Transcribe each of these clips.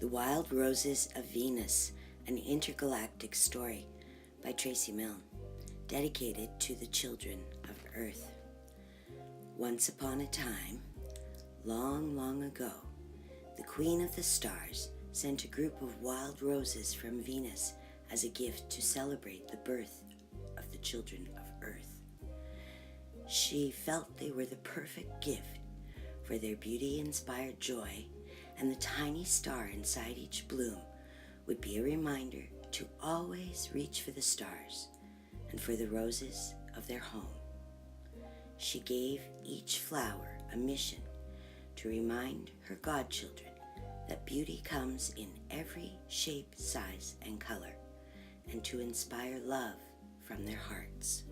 The Wild Roses of Venus, an Intergalactic Story by Tracey, Milne, dedicated to the children of Earth. Once upon a time, long, long ago, the Queen of the Stars sent a group of wild roses from Venus as a gift to celebrate the birth of the children of Earth. She felt they were the perfect gift, for their beauty-inspired joy, and the tiny star inside each bloom would be a reminder to always reach for the stars and for the roses of their home. She gave each flower a mission to remind her godchildren that beauty comes in every shape, size, and color, and to inspire love from their hearts.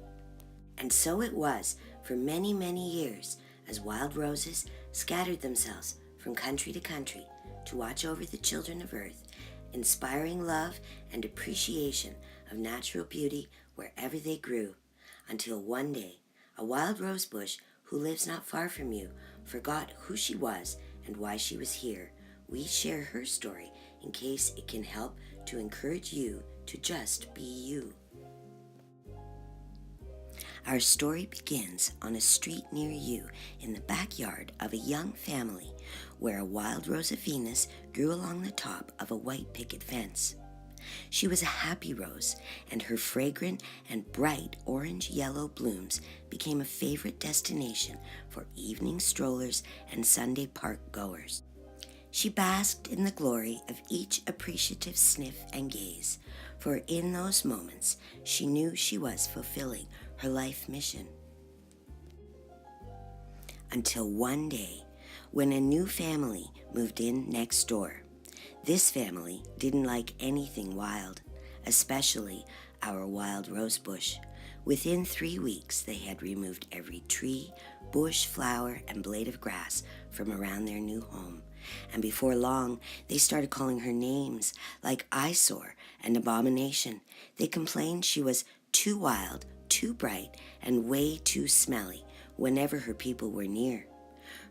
And so it was for many, many years, as wild roses scattered themselves from country to country to watch over the children of Earth, inspiring love and appreciation of natural beauty wherever they grew, until one day a wild rose bush who lives not far from you forgot who she was and why she was here. We share her story in case it can help to encourage you to just be you. Our story begins on a street near you in the backyard of a young family where a wild rose of Venus grew along the top of a white picket fence. She was a happy rose, and her fragrant and bright orange-yellow blooms became a favorite destination for evening strollers and Sunday park goers. She basked in the glory of each appreciative sniff and gaze, for in those moments she knew she was fulfilling her life mission. Until one day, when a new family moved in next door. This family didn't like anything wild, especially our wild rose bush. Within 3 weeks, they had removed every tree, bush, flower, and blade of grass from around their new home. And before long, they started calling her names like eyesore and abomination. They complained she was too wild, too bright, and way too smelly whenever her people were near.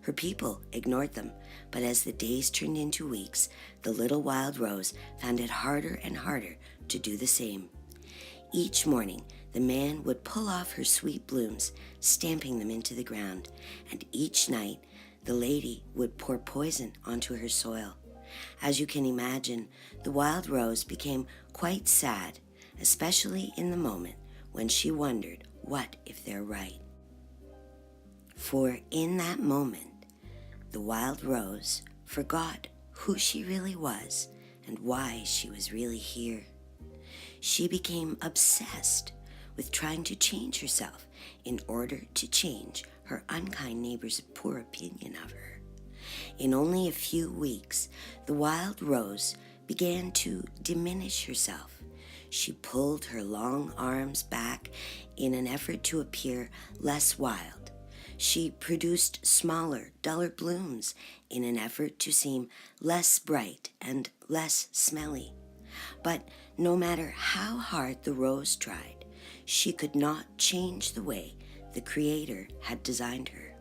Her people ignored them, but as the days turned into weeks, the little wild rose found it harder and harder to do the same. Each morning, the man would pull off her sweet blooms, stamping them into the ground, and each night, the lady would pour poison onto her soil. As you can imagine, the wild rose became quite sad, especially in the moment when she wondered, what if they're right? For in that moment, the wild rose forgot who she really was and why she was really here. She became obsessed with trying to change herself in order to change her unkind neighbor's poor opinion of her. In only a few weeks, the wild rose began to diminish herself. She pulled her long arms back in an effort to appear less wild. She produced smaller, duller blooms in an effort to seem less bright and less smelly. But no matter how hard the rose tried, she could not change the way the Creator had designed her.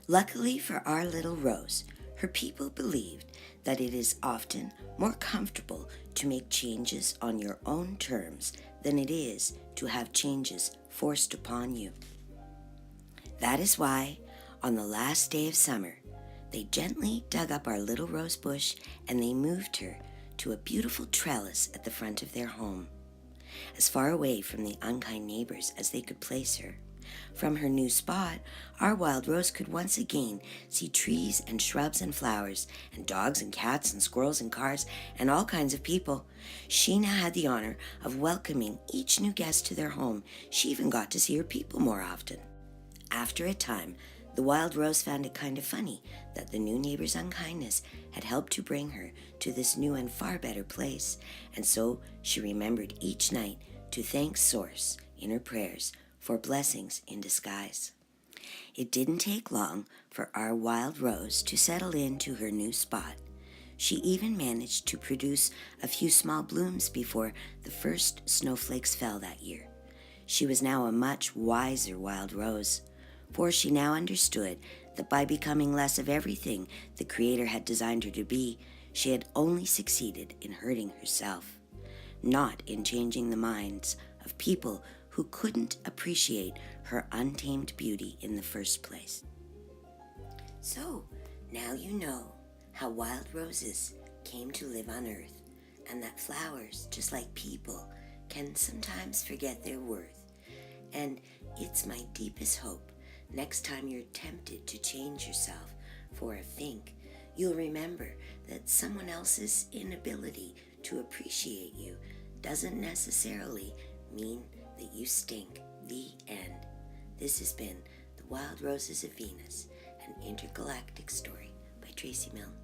Luckily for our little rose, her people believed that it is often more comfortable to make changes on your own terms than it is to have changes forced upon you. That is why, on the last day of summer, they gently dug up our little rose bush and they moved her to a beautiful trellis at the front of their home, as far away from the unkind neighbors as they could place her. From her new spot, our wild rose could once again see trees and shrubs and flowers, and dogs and cats and squirrels and cars and all kinds of people. She now had the honor of welcoming each new guest to their home. She even got to see her people more often. After a time, the wild rose found it kind of funny that the new neighbor's unkindness had helped to bring her to this new and far better place, and so she remembered each night to thank Source in her prayers for blessings in disguise. It didn't take long for our wild rose to settle into her new spot. She even managed to produce a few small blooms before the first snowflakes fell that year. She was now a much wiser wild rose, for she now understood that by becoming less of everything the Creator had designed her to be, She had only succeeded in hurting herself, not in changing the minds of people who couldn't appreciate her untamed beauty in the first place. So, now you know how wild roses came to live on earth, and that flowers, just like people, can sometimes forget their worth. And it's my deepest hope, next time you're tempted to change yourself for a think, you'll remember that someone else's inability to appreciate you doesn't necessarily mean that you stink. The end. This has been The Wild Roses of Venus, an intergalactic story by Tracey Milne.